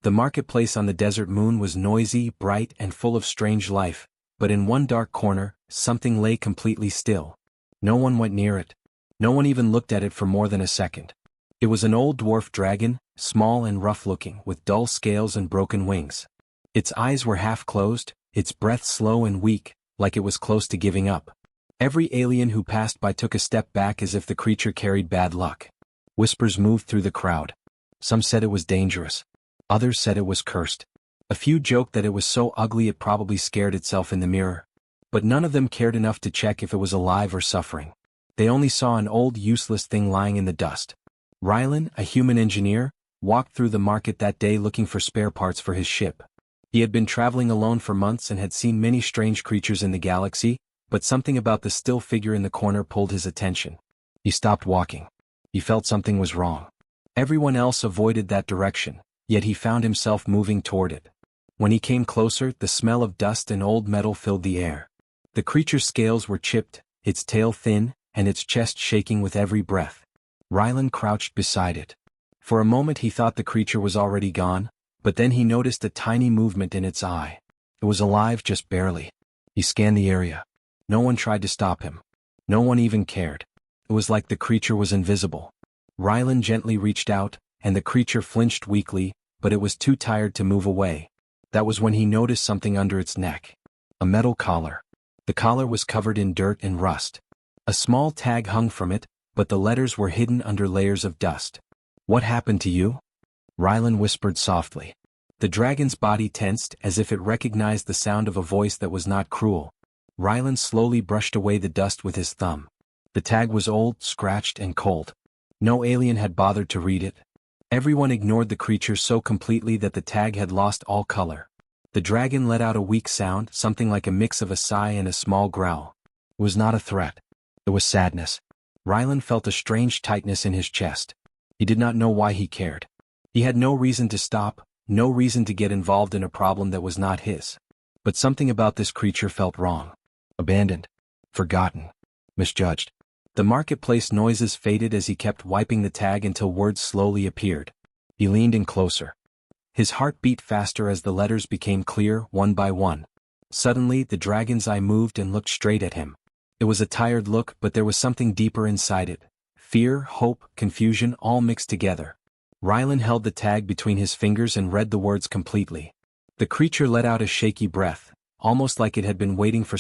The marketplace on the desert moon was noisy, bright, and full of strange life, but in one dark corner, something lay completely still. No one went near it. No one even looked at it for more than a second. It was an old dwarf dragon, small and rough-looking, with dull scales and broken wings. Its eyes were half-closed, its breath slow and weak, like it was close to giving up. Every alien who passed by took a step back as if the creature carried bad luck. Whispers moved through the crowd. Some said it was dangerous. Others said it was cursed. A few joked that it was so ugly it probably scared itself in the mirror. But none of them cared enough to check if it was alive or suffering. They only saw an old useless thing lying in the dust. Rylan, a human engineer, walked through the market that day looking for spare parts for his ship. He had been traveling alone for months and had seen many strange creatures in the galaxy, but something about the still figure in the corner pulled his attention. He stopped walking. He felt something was wrong. Everyone else avoided that direction, yet he found himself moving toward it. When he came closer, the smell of dust and old metal filled the air. The creature's scales were chipped, its tail thin, and its chest shaking with every breath. Rylan crouched beside it. For a moment he thought the creature was already gone, but then he noticed a tiny movement in its eye. It was alive just barely. He scanned the area. No one tried to stop him. No one even cared. It was like the creature was invisible. Rylan gently reached out, and the creature flinched weakly, but it was too tired to move away. That was when he noticed something under its neck. A metal collar. The collar was covered in dirt and rust. A small tag hung from it, but the letters were hidden under layers of dust. "What happened to you?" Rylan whispered softly. The dragon's body tensed as if it recognized the sound of a voice that was not cruel. Rylan slowly brushed away the dust with his thumb. The tag was old, scratched, and cold. No alien had bothered to read it. Everyone ignored the creature so completely that the tag had lost all color. The dragon let out a weak sound, something like a mix of a sigh and a small growl. It was not a threat. It was sadness. Rylan felt a strange tightness in his chest. He did not know why he cared. He had no reason to stop, no reason to get involved in a problem that was not his. But something about this creature felt wrong. Abandoned. Forgotten. Misjudged. The marketplace noises faded as he kept wiping the tag until words slowly appeared. He leaned in closer. His heart beat faster as the letters became clear, one by one. Suddenly, the dragon's eye moved and looked straight at him. It was a tired look, but there was something deeper inside it. Fear, hope, confusion, all mixed together. Rylan held the tag between his fingers and read the words completely. The creature let out a shaky breath, almost like it had been waiting for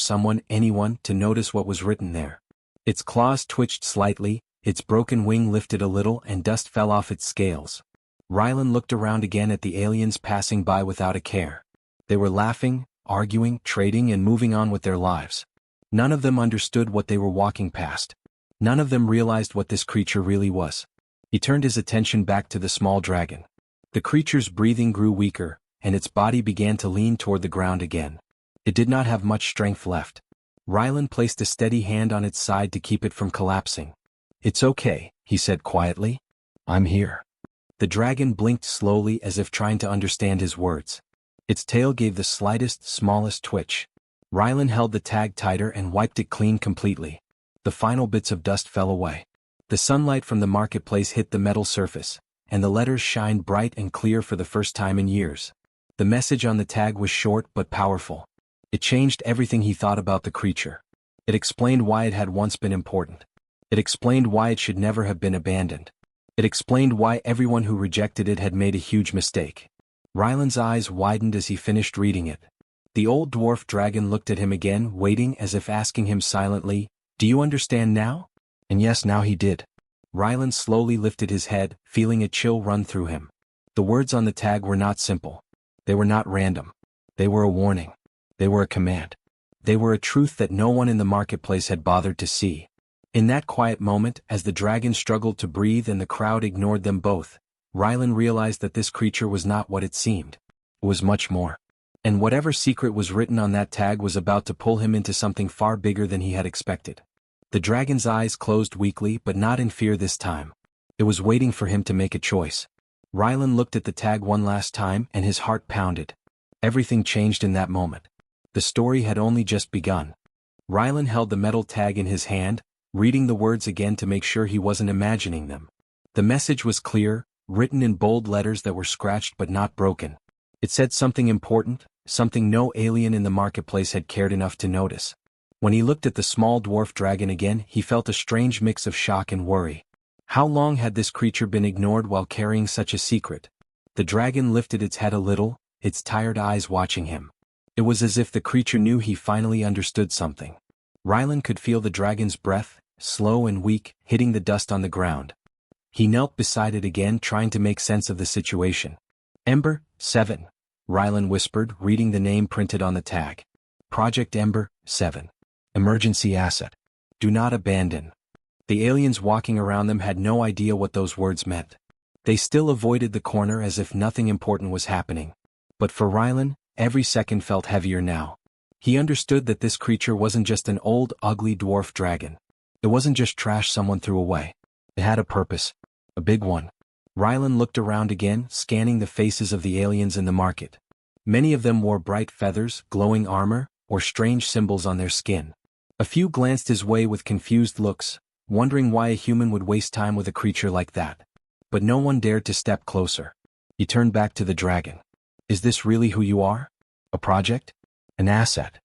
anyone, to notice what was written there. Its claws twitched slightly, its broken wing lifted a little and dust fell off its scales. Rylan looked around again at the aliens passing by without a care. They were laughing, arguing, trading, and moving on with their lives. None of them understood what they were walking past. None of them realized what this creature really was. He turned his attention back to the small dragon. The creature's breathing grew weaker, and its body began to lean toward the ground again. It did not have much strength left. Rylan placed a steady hand on its side to keep it from collapsing. "It's okay," he said quietly. "I'm here." The dragon blinked slowly as if trying to understand his words. Its tail gave the slightest, smallest twitch. Rylan held the tag tighter and wiped it clean completely. The final bits of dust fell away. The sunlight from the marketplace hit the metal surface, and the letters shined bright and clear for the first time in years. The message on the tag was short but powerful. It changed everything he thought about the creature. It explained why it had once been important. It explained why it should never have been abandoned. It explained why everyone who rejected it had made a huge mistake. Rylan's eyes widened as he finished reading it. The old dwarf dragon looked at him again, waiting as if asking him silently, "Do you understand now?" And yes, now he did. Rylan slowly lifted his head, feeling a chill run through him. The words on the tag were not simple. They were not random. They were a warning. They were a command. They were a truth that no one in the marketplace had bothered to see. In that quiet moment, as the dragon struggled to breathe and the crowd ignored them both, Rylan realized that this creature was not what it seemed. It was much more. And whatever secret was written on that tag was about to pull him into something far bigger than he had expected. The dragon's eyes closed weakly, but not in fear this time. It was waiting for him to make a choice. Rylan looked at the tag one last time and his heart pounded. Everything changed in that moment. The story had only just begun. Rylan held the metal tag in his hand, reading the words again to make sure he wasn't imagining them. The message was clear: written in bold letters that were scratched but not broken. It said something important, something no alien in the marketplace had cared enough to notice. When he looked at the small dwarf dragon again, he felt a strange mix of shock and worry. How long had this creature been ignored while carrying such a secret? The dragon lifted its head a little, its tired eyes watching him. It was as if the creature knew he finally understood something. Ryland could feel the dragon's breath, slow and weak, hitting the dust on the ground. He knelt beside it again, trying to make sense of the situation. Ember 7, Ryland whispered, reading the name printed on the tag. Project Ember 7. Emergency asset. Do not abandon. The aliens walking around them had no idea what those words meant. They still avoided the corner as if nothing important was happening. But for Ryland, every second felt heavier now. He understood that this creature wasn't just an old, ugly dwarf dragon. It wasn't just trash someone threw away. It had a purpose. A big one. Ryland looked around again, scanning the faces of the aliens in the market. Many of them wore bright feathers, glowing armor, or strange symbols on their skin. A few glanced his way with confused looks, wondering why a human would waste time with a creature like that. But no one dared to step closer. He turned back to the dragon. Is this really who you are? A project? An asset?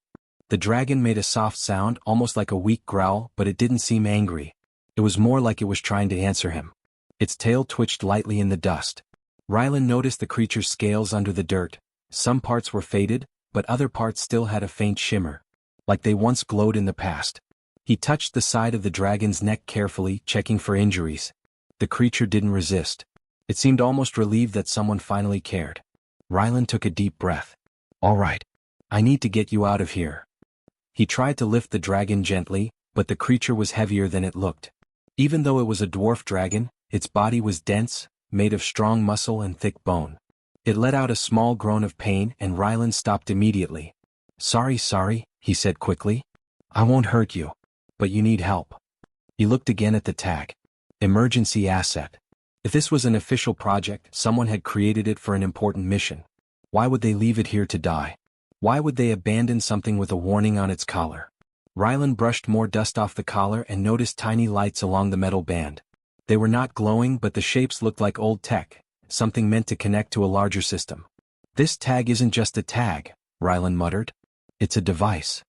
The dragon made a soft sound, almost like a weak growl, but it didn't seem angry. It was more like it was trying to answer him. Its tail twitched lightly in the dust. Ryland noticed the creature's scales under the dirt. Some parts were faded, but other parts still had a faint shimmer, like they once glowed in the past. He touched the side of the dragon's neck carefully, checking for injuries. The creature didn't resist. It seemed almost relieved that someone finally cared. Ryland took a deep breath. All right. I need to get you out of here. He tried to lift the dragon gently, but the creature was heavier than it looked. Even though it was a dwarf dragon, its body was dense, made of strong muscle and thick bone. It let out a small groan of pain, and Ryland stopped immediately. Sorry, he said quickly. I won't hurt you. But you need help. He looked again at the tag. Emergency asset. If this was an official project, someone had created it for an important mission. Why would they leave it here to die? Why would they abandon something with a warning on its collar? Ryland brushed more dust off the collar and noticed tiny lights along the metal band. They were not glowing, but the shapes looked like old tech, something meant to connect to a larger system. This tag isn't just a tag, Ryland muttered. It's a device.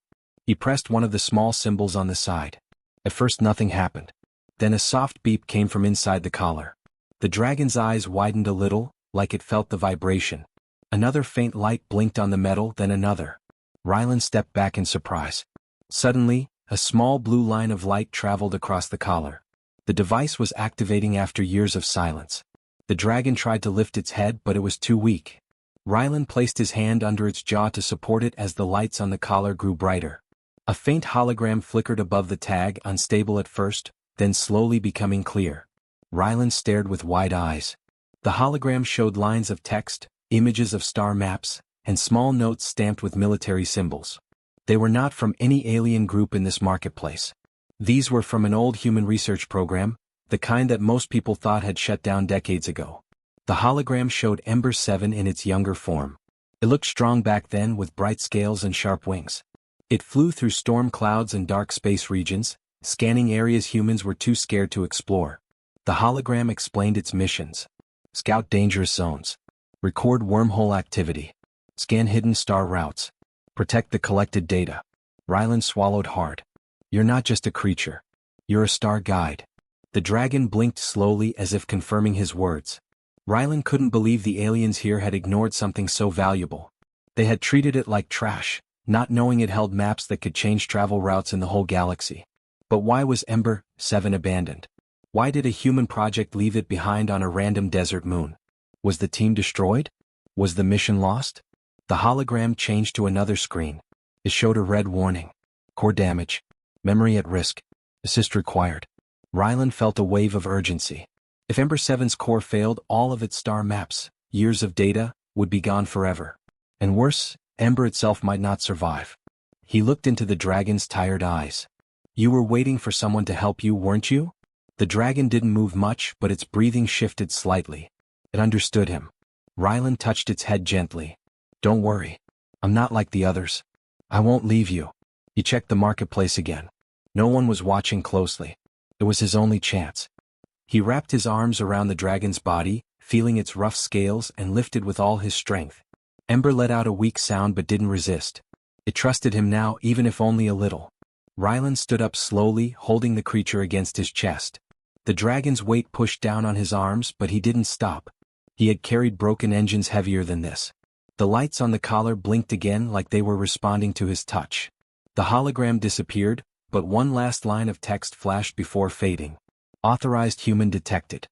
He pressed one of the small symbols on the side. At first nothing happened. Then a soft beep came from inside the collar. The dragon's eyes widened a little, like it felt the vibration. Another faint light blinked on the metal, then another. Ryland stepped back in surprise. Suddenly, a small blue line of light traveled across the collar. The device was activating after years of silence. The dragon tried to lift its head, but it was too weak. Ryland placed his hand under its jaw to support it as the lights on the collar grew brighter. A faint hologram flickered above the tag, unstable at first, then slowly becoming clear. Ryland stared with wide eyes. The hologram showed lines of text, images of star maps, and small notes stamped with military symbols. They were not from any alien group in this marketplace. These were from an old human research program, the kind that most people thought had shut down decades ago. The hologram showed Ember 7 in its younger form. It looked strong back then, with bright scales and sharp wings. It flew through storm clouds and dark space regions, scanning areas humans were too scared to explore. The hologram explained its missions. Scout dangerous zones. Record wormhole activity. Scan hidden star routes. Protect the collected data. Ryland swallowed hard. You're not just a creature. You're a star guide. The dragon blinked slowly as if confirming his words. Ryland couldn't believe the aliens here had ignored something so valuable. They had treated it like trash, not knowing it held maps that could change travel routes in the whole galaxy. But why was Ember 7 abandoned? Why did a human project leave it behind on a random desert moon? Was the team destroyed? Was the mission lost? The hologram changed to another screen. It showed a red warning. Core damage. Memory at risk. Assist required. Ryland felt a wave of urgency. If Ember 7's core failed, all of its star maps, years of data, would be gone forever. And worse, Ember itself might not survive. He looked into the dragon's tired eyes. You were waiting for someone to help you, weren't you? The dragon didn't move much, but its breathing shifted slightly. It understood him. Ryland touched its head gently. Don't worry. I'm not like the others. I won't leave you. He checked the marketplace again. No one was watching closely. It was his only chance. He wrapped his arms around the dragon's body, feeling its rough scales and lifted with all his strength. Ember let out a weak sound but didn't resist. It trusted him now, even if only a little. Rylan stood up slowly, holding the creature against his chest. The dragon's weight pushed down on his arms, but he didn't stop. He had carried broken engines heavier than this. The lights on the collar blinked again like they were responding to his touch. The hologram disappeared, but one last line of text flashed before fading. Authorized human detected.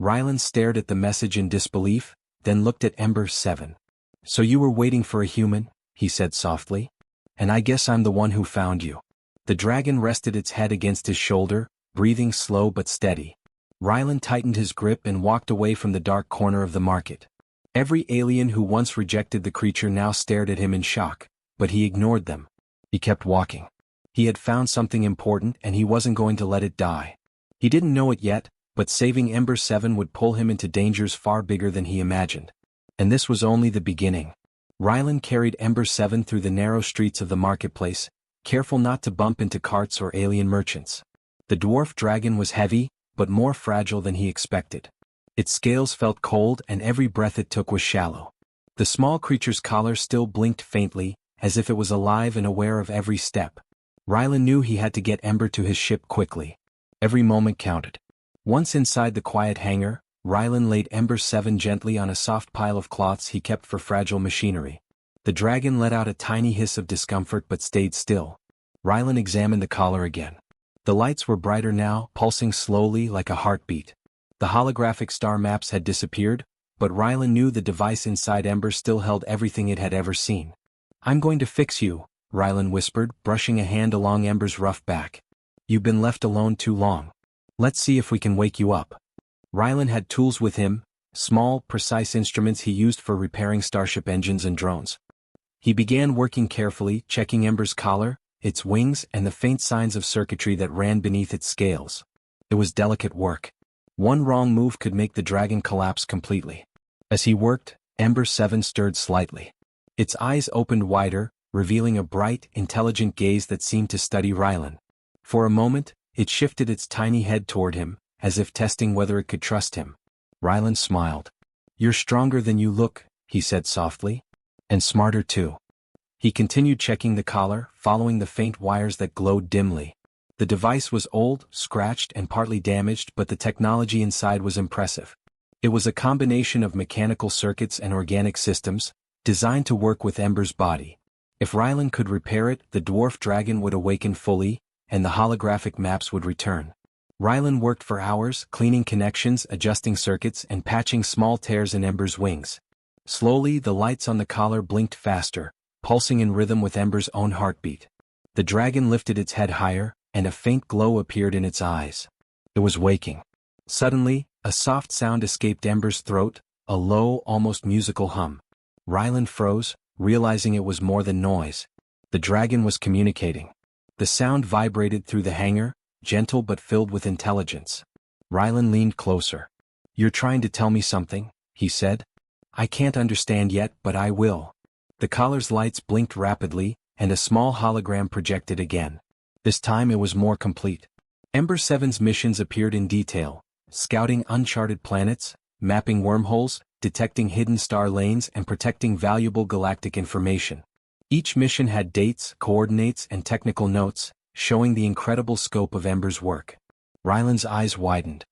Rylan stared at the message in disbelief, then looked at Ember 7. So you were waiting for a human, he said softly. And I guess I'm the one who found you. The dragon rested its head against his shoulder, breathing slow but steady. Rylan tightened his grip and walked away from the dark corner of the market. Every alien who once rejected the creature now stared at him in shock, but he ignored them. He kept walking. He had found something important and he wasn't going to let it die. He didn't know it yet, but saving Ember 7 would pull him into dangers far bigger than he imagined. And this was only the beginning. Rylan carried Ember 7 through the narrow streets of the marketplace, careful not to bump into carts or alien merchants. The dwarf dragon was heavy, but more fragile than he expected. Its scales felt cold and every breath it took was shallow. The small creature's collar still blinked faintly, as if it was alive and aware of every step. Rylan knew he had to get Ember to his ship quickly. Every moment counted. Once inside the quiet hangar, Rylan laid Ember 7 gently on a soft pile of cloths he kept for fragile machinery. The dragon let out a tiny hiss of discomfort but stayed still. Rylan examined the collar again. The lights were brighter now, pulsing slowly like a heartbeat. The holographic star maps had disappeared, but Rylan knew the device inside Ember still held everything it had ever seen. I'm going to fix you, Rylan whispered, brushing a hand along Ember's rough back. You've been left alone too long. Let's see if we can wake you up. Rylan had tools with him, small, precise instruments he used for repairing starship engines and drones. He began working carefully, checking Ember's collar, its wings and the faint signs of circuitry that ran beneath its scales. It was delicate work. One wrong move could make the dragon collapse completely. As he worked, Ember 7 stirred slightly. Its eyes opened wider, revealing a bright, intelligent gaze that seemed to study Rylan. For a moment, it shifted its tiny head toward him, as if testing whether it could trust him. Rylan smiled. You're stronger than you look, he said softly. And smarter too. He continued checking the collar, following the faint wires that glowed dimly. The device was old, scratched and partly damaged, but the technology inside was impressive. It was a combination of mechanical circuits and organic systems, designed to work with Ember's body. If Rylan could repair it, the dwarf dragon would awaken fully, and the holographic maps would return. Rylan worked for hours, cleaning connections, adjusting circuits, and patching small tears in Ember's wings. Slowly, the lights on the collar blinked faster, pulsing in rhythm with Ember's own heartbeat. The dragon lifted its head higher, and a faint glow appeared in its eyes. It was waking. Suddenly, a soft sound escaped Ember's throat, a low, almost musical hum. Rylan froze, realizing it was more than noise. The dragon was communicating. The sound vibrated through the hangar, gentle but filled with intelligence. Rylan leaned closer. You're trying to tell me something, he said. I can't understand yet, but I will. The collar's lights blinked rapidly, and a small hologram projected again. This time it was more complete. Ember 7's missions appeared in detail, scouting uncharted planets, mapping wormholes, detecting hidden star lanes and protecting valuable galactic information. Each mission had dates, coordinates and technical notes, showing the incredible scope of Ember's work. Rylan's eyes widened.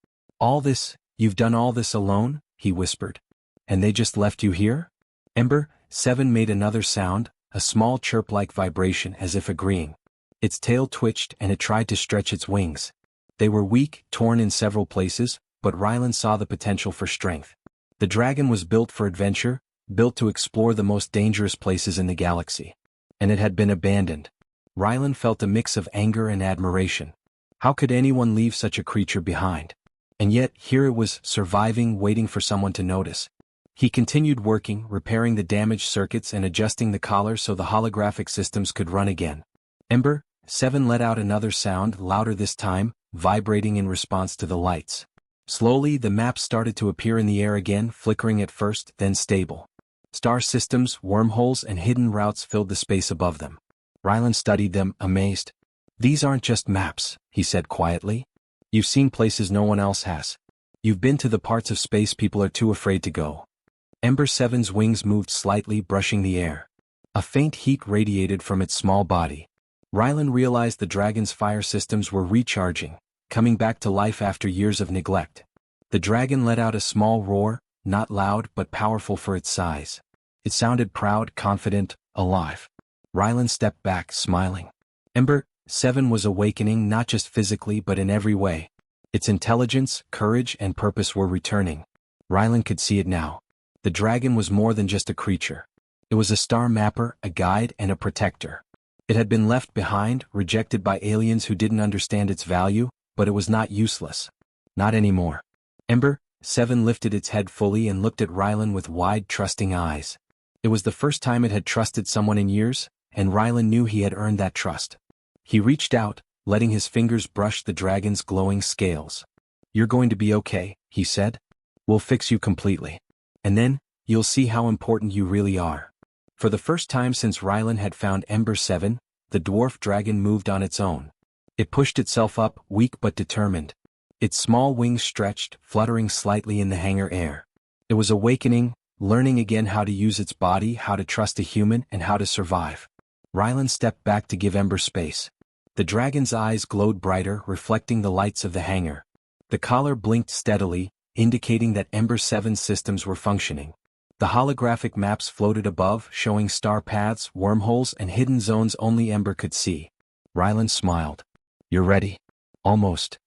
You've done all this alone? He whispered. And they just left you here? Ember 7 made another sound, a small chirp-like vibration as if agreeing. Its tail twitched and it tried to stretch its wings. They were weak, torn in several places, but Rylan saw the potential for strength. The dragon was built for adventure, built to explore the most dangerous places in the galaxy. And it had been abandoned. Rylan felt a mix of anger and admiration. How could anyone leave such a creature behind? And yet, here it was, surviving, waiting for someone to notice. He continued working, repairing the damaged circuits and adjusting the collar so the holographic systems could run again. Ember 7 let out another sound, louder this time, vibrating in response to the lights. Slowly, the maps started to appear in the air again, flickering at first, then stable. Star systems, wormholes, and hidden routes filled the space above them. Rylan studied them, amazed. These aren't just maps, he said quietly. You've seen places no one else has. You've been to the parts of space people are too afraid to go. Ember 7's wings moved slightly, brushing the air. A faint heat radiated from its small body. Rylan realized the dragon's fire systems were recharging, coming back to life after years of neglect. The dragon let out a small roar, not loud but powerful for its size. It sounded proud, confident, alive. Rylan stepped back, smiling. Ember 7 was awakening not just physically but in every way. Its intelligence, courage, and purpose were returning. Rylan could see it now. The dragon was more than just a creature. It was a star mapper, a guide, and a protector. It had been left behind, rejected by aliens who didn't understand its value, but it was not useless. Not anymore. Ember 7 lifted its head fully and looked at Rylan with wide, trusting eyes. It was the first time it had trusted someone in years, and Rylan knew he had earned that trust. He reached out, letting his fingers brush the dragon's glowing scales. "You're going to be okay," he said. "We'll fix you completely. And then, you'll see how important you really are." For the first time since Rylan had found Ember 7, the dwarf dragon moved on its own. It pushed itself up, weak but determined. Its small wings stretched, fluttering slightly in the hangar air. It was awakening, learning again how to use its body, how to trust a human, and how to survive. Rylan stepped back to give Ember space. The dragon's eyes glowed brighter, reflecting the lights of the hangar. The collar blinked steadily, indicating that Ember 7's systems were functioning. The holographic maps floated above, showing star paths, wormholes, and hidden zones only Ember could see. Rylan smiled. "You're ready?" "Almost."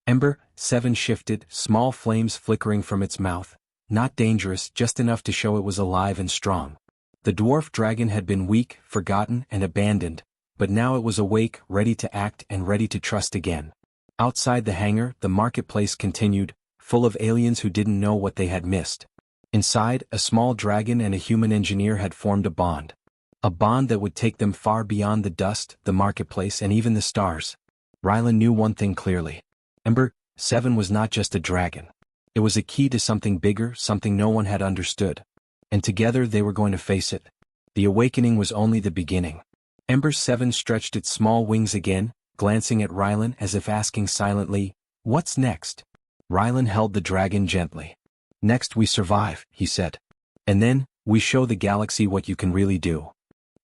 Ember 7 shifted, small flames flickering from its mouth. Not dangerous, just enough to show it was alive and strong. The dwarf dragon had been weak, forgotten, and abandoned, but now it was awake, ready to act and ready to trust again. Outside the hangar, the marketplace continued, full of aliens who didn't know what they had missed. Inside, a small dragon and a human engineer had formed a bond. A bond that would take them far beyond the dust, the marketplace, and even the stars. Rylan knew one thing clearly. Ember 7 was not just a dragon. It was a key to something bigger, something no one had understood. And together they were going to face it. The awakening was only the beginning. Ember 7 stretched its small wings again, glancing at Rylan as if asking silently, "What's next?" Rylan held the dragon gently. "Next we survive," he said. "And then, we show the galaxy what you can really do."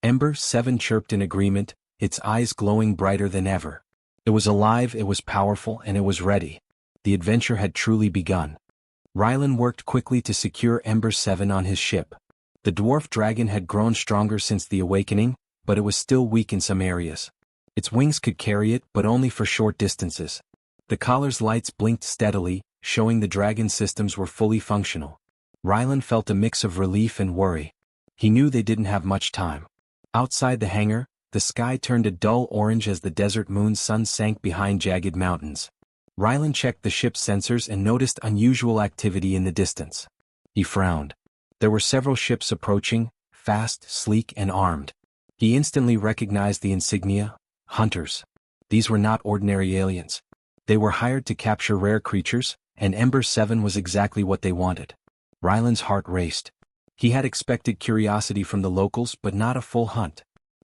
Ember 7 chirped in agreement, its eyes glowing brighter than ever. It was alive, it was powerful, and it was ready. The adventure had truly begun. Rylan worked quickly to secure Ember 7 on his ship. The dwarf dragon had grown stronger since the awakening, but it was still weak in some areas. Its wings could carry it, but only for short distances. The collar's lights blinked steadily, showing the dragon's systems were fully functional. Rylan felt a mix of relief and worry. He knew they didn't have much time. Outside the hangar, the sky turned a dull orange as the desert moon's sun sank behind jagged mountains. Rylan checked the ship's sensors and noticed unusual activity in the distance. He frowned. There were several ships approaching, fast, sleek, and armed. He instantly recognized the insignia: hunters. These were not ordinary aliens. They were hired to capture rare creatures, and Ember 7 was exactly what they wanted. Rylan's heart raced. He had expected curiosity from the locals, but not a full hunt.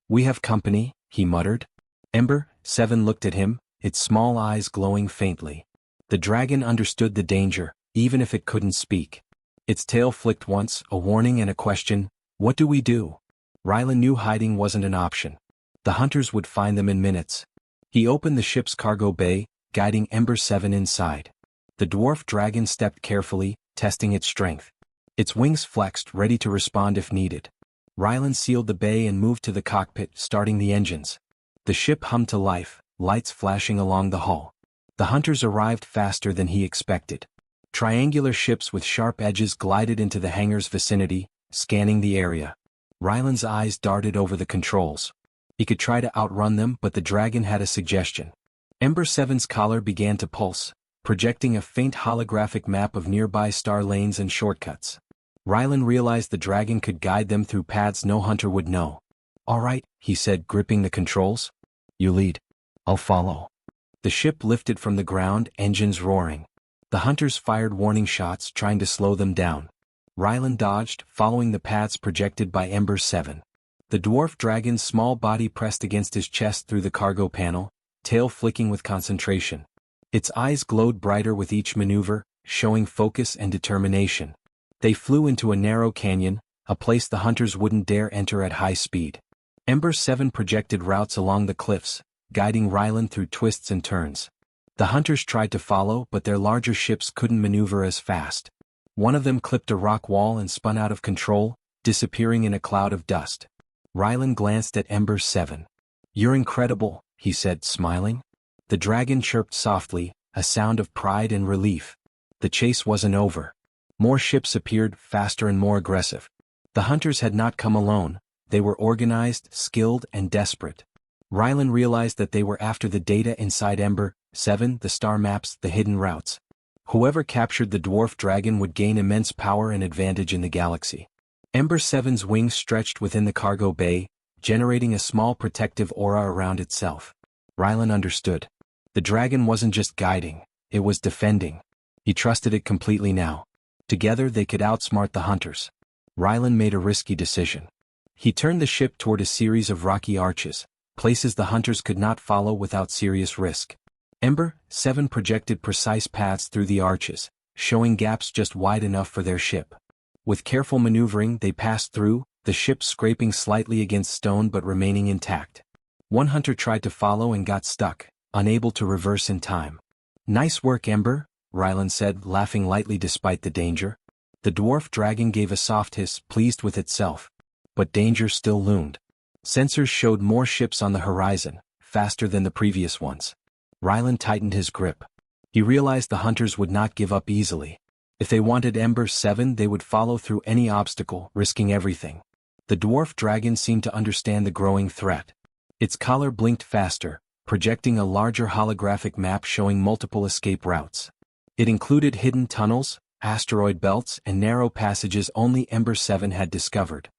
"We have company," he muttered. Ember 7 looked at him, its small eyes glowing faintly. The dragon understood the danger, even if it couldn't speak. Its tail flicked once, a warning and a question: "What do we do?" Rylan knew hiding wasn't an option. The hunters would find them in minutes. He opened the ship's cargo bay, guiding Ember 7 inside. The dwarf dragon stepped carefully, testing its strength. Its wings flexed, ready to respond if needed. Rylan sealed the bay and moved to the cockpit, starting the engines. The ship hummed to life, lights flashing along the hull. The hunters arrived faster than he expected. Triangular ships with sharp edges glided into the hangar's vicinity, scanning the area. Rylan's eyes darted over the controls. He could try to outrun them, but the dragon had a suggestion. Ember 7's collar began to pulse, projecting a faint holographic map of nearby star lanes and shortcuts. Rylan realized the dragon could guide them through paths no hunter would know. "All right," he said, gripping the controls. "You lead. I'll follow." The ship lifted from the ground, engines roaring. The hunters fired warning shots, trying to slow them down. Rylan dodged, following the paths projected by Ember 7. The dwarf dragon's small body pressed against his chest through the cargo panel, tail flicking with concentration. Its eyes glowed brighter with each maneuver, showing focus and determination. They flew into a narrow canyon, a place the hunters wouldn't dare enter at high speed. Ember 7 projected routes along the cliffs, guiding Rylan through twists and turns. The hunters tried to follow, but their larger ships couldn't maneuver as fast. One of them clipped a rock wall and spun out of control, disappearing in a cloud of dust. Rylan glanced at Ember 7. "You're incredible," he said, smiling. The dragon chirped softly, a sound of pride and relief. The chase wasn't over. More ships appeared, faster and more aggressive. The hunters had not come alone. They were organized, skilled, and desperate. Rylan realized that they were after the data inside Ember 7, the star maps, the hidden routes. Whoever captured the dwarf dragon would gain immense power and advantage in the galaxy. Ember 7's wings stretched within the cargo bay, generating a small protective aura around itself. Rylan understood. The dragon wasn't just guiding, it was defending. He trusted it completely now. Together they could outsmart the hunters. Rylan made a risky decision. He turned the ship toward a series of rocky arches, places the hunters could not follow without serious risk. Ember 7 projected precise paths through the arches, showing gaps just wide enough for their ship. With careful maneuvering they passed through, the ship scraping slightly against stone but remaining intact. One hunter tried to follow and got stuck, unable to reverse in time. "Nice work, Ember," Rylan said, laughing lightly despite the danger. The dwarf dragon gave a soft hiss, pleased with itself. But danger still loomed. Sensors showed more ships on the horizon, faster than the previous ones. Rylan tightened his grip. He realized the hunters would not give up easily. If they wanted Ember 7 they would follow through any obstacle, risking everything. The dwarf dragon seemed to understand the growing threat. Its collar blinked faster, projecting a larger holographic map showing multiple escape routes. It included hidden tunnels, asteroid belts, and narrow passages only Ember 7 had discovered.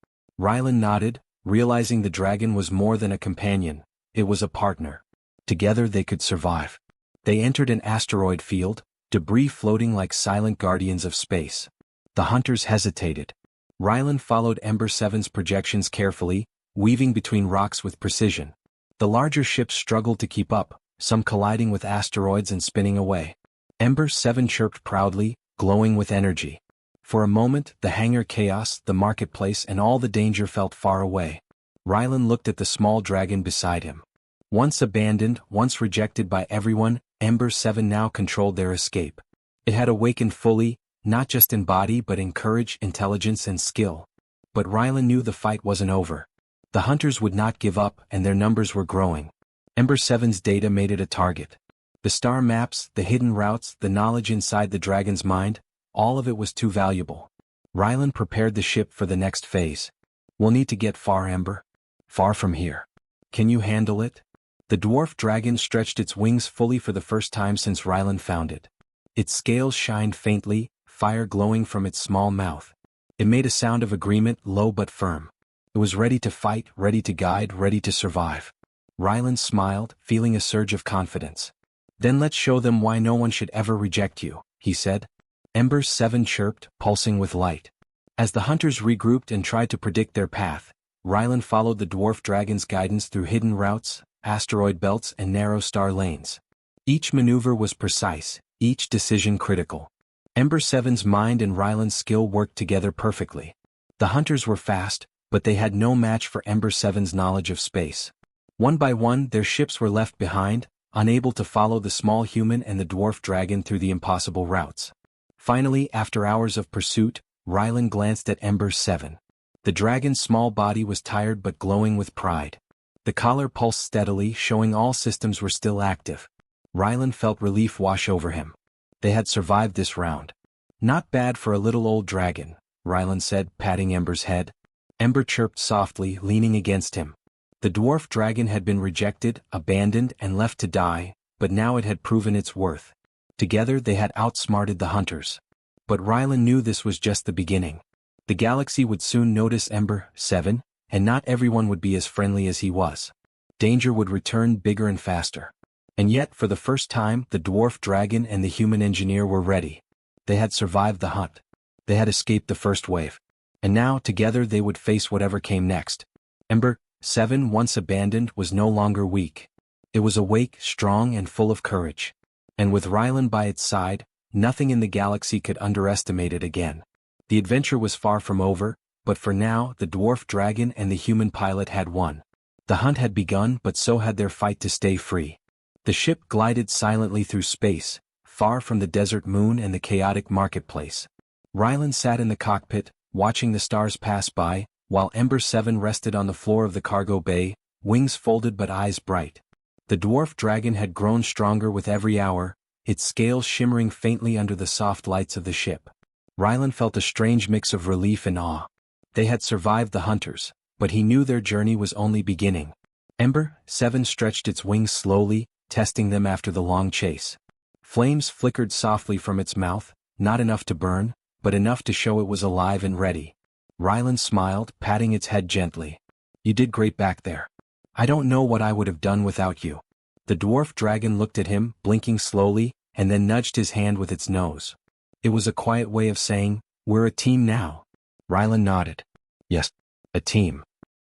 Rylan nodded, realizing the dragon was more than a companion, it was a partner. Together they could survive. They entered an asteroid field, debris floating like silent guardians of space. The hunters hesitated. Rylan followed Ember 7's projections carefully, weaving between rocks with precision. The larger ships struggled to keep up, some colliding with asteroids and spinning away. Ember 7 chirped proudly, glowing with energy. For a moment, the hangar chaos, the marketplace, and all the danger felt far away. Rylan looked at the small dragon beside him. Once abandoned, once rejected by everyone, Ember 7 now controlled their escape. It had awakened fully, not just in body but in courage, intelligence, and skill. But Rylan knew the fight wasn't over. The hunters would not give up, and their numbers were growing. Ember 7's data made it a target. The star maps, the hidden routes, the knowledge inside the dragon's mind, all of it was too valuable. Rylan prepared the ship for the next phase. "We'll need to get far, Ember. Far from here. Can you handle it?" The dwarf dragon stretched its wings fully for the first time since Rylan found it. Its scales shined faintly, fire glowing from its small mouth. It made a sound of agreement, low but firm. It was ready to fight, ready to guide, ready to survive. Rylan smiled, feeling a surge of confidence. "Then let's show them why no one should ever reject you," he said. Ember 7 chirped, pulsing with light. As the hunters regrouped and tried to predict their path, Rylan followed the dwarf dragon's guidance through hidden routes, asteroid belts, and narrow star lanes. Each maneuver was precise, each decision critical. Ember 7's mind and Rylan's skill worked together perfectly. The hunters were fast, but they had no match for Ember 7's knowledge of space. One by one, their ships were left behind, unable to follow the small human and the dwarf dragon through the impossible routes. Finally, after hours of pursuit, Rylan glanced at Ember 7. The dragon's small body was tired but glowing with pride. The collar pulsed steadily, showing all systems were still active. Rylan felt relief wash over him. They had survived this round. "Not bad for a little old dragon," Rylan said, patting Ember's head. Ember chirped softly, leaning against him. The dwarf dragon had been rejected, abandoned, and left to die, but now it had proven its worth. Together they had outsmarted the hunters. But Rylan knew this was just the beginning. The galaxy would soon notice Ember 7, and not everyone would be as friendly as he was. Danger would return bigger and faster. And yet, for the first time, the dwarf dragon and the human engineer were ready. They had survived the hunt. They had escaped the first wave. And now, together they would face whatever came next. Ember 7, once abandoned, was no longer weak. It was awake, strong, and full of courage. And with Rylan by its side, Nothing in the galaxy could underestimate it again. The adventure was far from over, but for now the dwarf dragon and the human pilot had won. The hunt had begun, but so had their fight to stay free. The ship glided silently through space, far from the desert moon and the chaotic marketplace. Ryland sat in the cockpit, watching the stars pass by, while Ember 7 rested on the floor of the cargo bay, wings folded but eyes bright. The dwarf dragon had grown stronger with every hour, its scales shimmering faintly under the soft lights of the ship. Ryland felt a strange mix of relief and awe. They had survived the hunters, but he knew their journey was only beginning. Ember 7 stretched its wings slowly, testing them after the long chase. Flames flickered softly from its mouth, not enough to burn, but enough to show it was alive and ready. Ryland smiled, patting its head gently. "You did great back there. I don't know what I would have done without you." The dwarf dragon looked at him, blinking slowly, and then nudged his hand with its nose. It was a quiet way of saying, "We're a team now." Ryland nodded. "Yes, a team."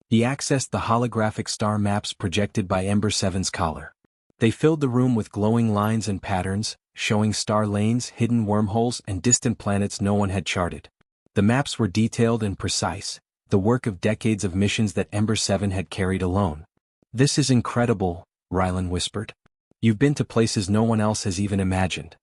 He accessed the holographic star maps projected by Ember 7's collar. They filled the room with glowing lines and patterns, showing star lanes, hidden wormholes, and distant planets no one had charted. The maps were detailed and precise, the work of decades of missions that Ember 7 had carried alone. "This is incredible," Ryland whispered. "You've been to places no one else has even imagined."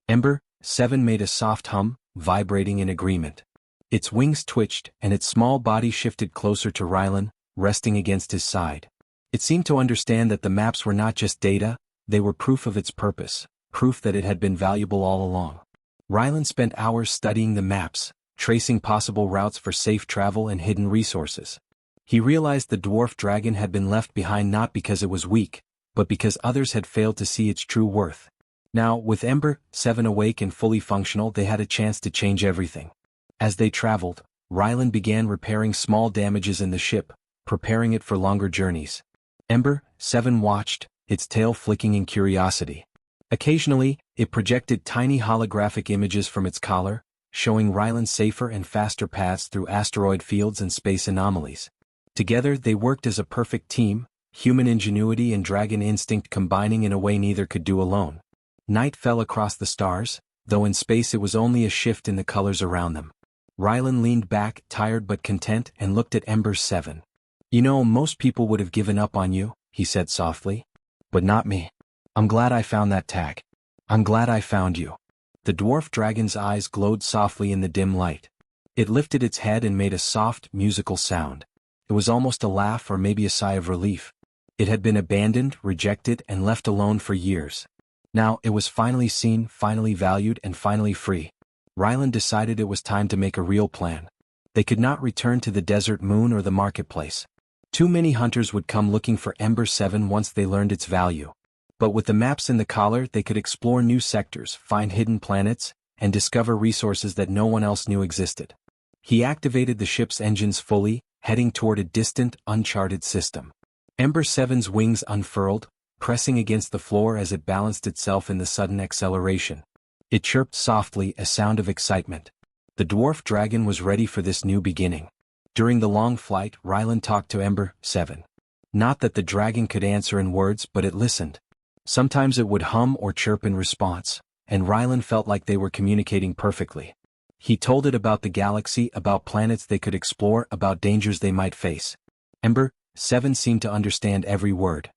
Ember 7 made a soft hum, vibrating in agreement. Its wings twitched, and its small body shifted closer to Ryland, resting against his side. It seemed to understand that the maps were not just data, they were proof of its purpose, proof that it had been valuable all along. Ryland spent hours studying the maps, tracing possible routes for safe travel and hidden resources. He realized the dwarf dragon had been left behind not because it was weak, but because others had failed to see its true worth. Now, with Ember 7 awake and fully functional, they had a chance to change everything. As they traveled, Ryland began repairing small damages in the ship, preparing it for longer journeys. Ember 7 watched, its tail flicking in curiosity. Occasionally, it projected tiny holographic images from its collar, showing Ryland safer and faster paths through asteroid fields and space anomalies. Together they worked as a perfect team, human ingenuity and dragon instinct combining in a way neither could do alone. Night fell across the stars, though in space it was only a shift in the colors around them. Ryland leaned back, tired but content, and looked at Ember 7. "You know, most people would have given up on you," he said softly. "But not me. I'm glad I found that tag. I'm glad I found you." The dwarf dragon's eyes glowed softly in the dim light. It lifted its head and made a soft, musical sound. It was almost a laugh or maybe a sigh of relief. It had been abandoned, rejected, and left alone for years. Now it was finally seen, finally valued, and finally free. Ryland decided it was time to make a real plan. They could not return to the desert moon or the marketplace. Too many hunters would come looking for Ember 7 once they learned its value. But with the maps in the collar, they could explore new sectors, find hidden planets, and discover resources that no one else knew existed. He activated the ship's engines fully, heading toward a distant, uncharted system. Ember 7's wings unfurled, pressing against the floor as it balanced itself in the sudden acceleration. It chirped softly, a sound of excitement. The dwarf dragon was ready for this new beginning. During the long flight, Ryland talked to Ember 7. Not that the dragon could answer in words, but it listened. Sometimes it would hum or chirp in response, and Ryland felt like they were communicating perfectly. He told it about the galaxy, about planets they could explore, about dangers they might face. Ember 7 seemed to understand every word.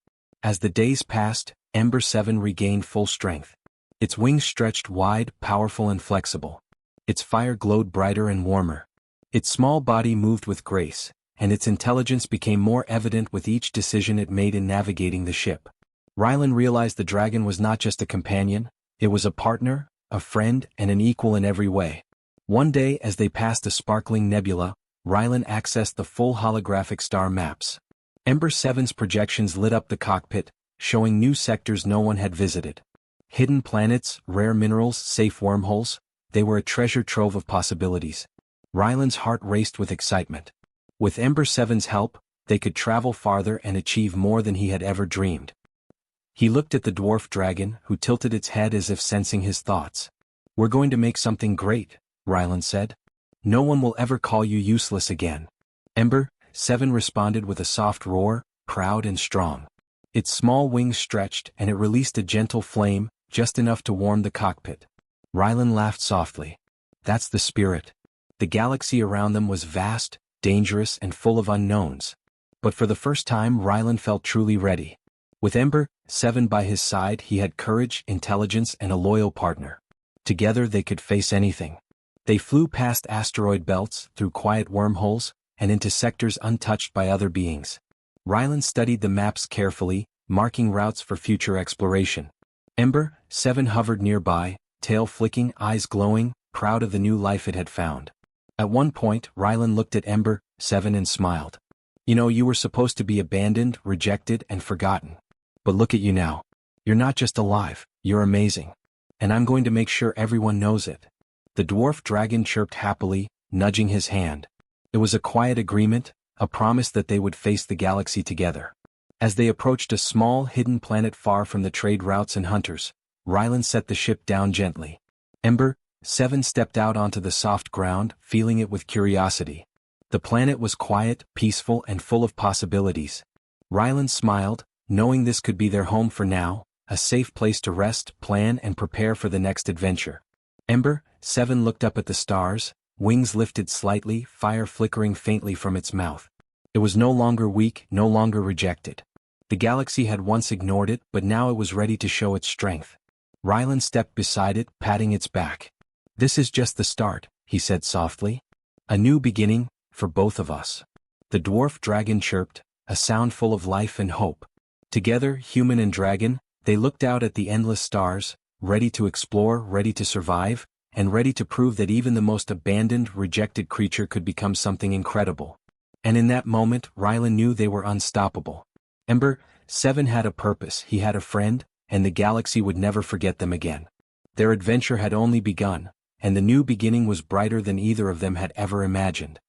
As the days passed, Ember 7 regained full strength. Its wings stretched wide, powerful and flexible. Its fire glowed brighter and warmer. Its small body moved with grace, and its intelligence became more evident with each decision it made in navigating the ship. Ryland realized the dragon was not just a companion, it was a partner, a friend, and an equal in every way. One day, as they passed a sparkling nebula, Ryland accessed the full holographic star maps. Ember 7's projections lit up the cockpit, showing new sectors no one had visited. Hidden planets, rare minerals, safe wormholes, they were a treasure trove of possibilities. Ryland's heart raced with excitement. With Ember 7's help, they could travel farther and achieve more than he had ever dreamed. He looked at the dwarf dragon, who tilted its head as if sensing his thoughts. "We're going to make something great," Ryland said. "No one will ever call you useless again." Ember 7 responded with a soft roar, proud and strong. Its small wings stretched and it released a gentle flame, just enough to warm the cockpit. Rylan laughed softly. That's the spirit. The galaxy around them was vast, dangerous, and full of unknowns. But for the first time Rylan felt truly ready. With Ember, 7 by his side, he had courage, intelligence, and a loyal partner. Together they could face anything. They flew past asteroid belts, through quiet wormholes, and into sectors untouched by other beings. Rylan studied the maps carefully, marking routes for future exploration. Ember, 7 hovered nearby, tail flicking, eyes glowing, proud of the new life it had found. At one point, Rylan looked at Ember, 7 and smiled. You know, you were supposed to be abandoned, rejected, and forgotten. But look at you now. You're not just alive, you're amazing. And I'm going to make sure everyone knows it. The dwarf dragon chirped happily, nudging his hand. It was a quiet agreement, a promise that they would face the galaxy together. As they approached a small, hidden planet far from the trade routes and hunters, Rylan set the ship down gently. Ember, 7 stepped out onto the soft ground, feeling it with curiosity. The planet was quiet, peaceful, and full of possibilities. Rylan smiled, knowing this could be their home for now, a safe place to rest, plan, and prepare for the next adventure. Ember, 7 looked up at the stars, wings lifted slightly, fire flickering faintly from its mouth. It was no longer weak, no longer rejected. The galaxy had once ignored it, but now it was ready to show its strength. Rylan stepped beside it, patting its back. This is just the start, he said softly. A new beginning, for both of us. The dwarf dragon chirped, a sound full of life and hope. Together, human and dragon, they looked out at the endless stars, ready to explore, ready to survive, and ready to prove that even the most abandoned, rejected creature could become something incredible. And in that moment, Rylan knew they were unstoppable. Ember, 7 had a purpose, he had a friend, and the galaxy would never forget them again. Their adventure had only begun, and the new beginning was brighter than either of them had ever imagined.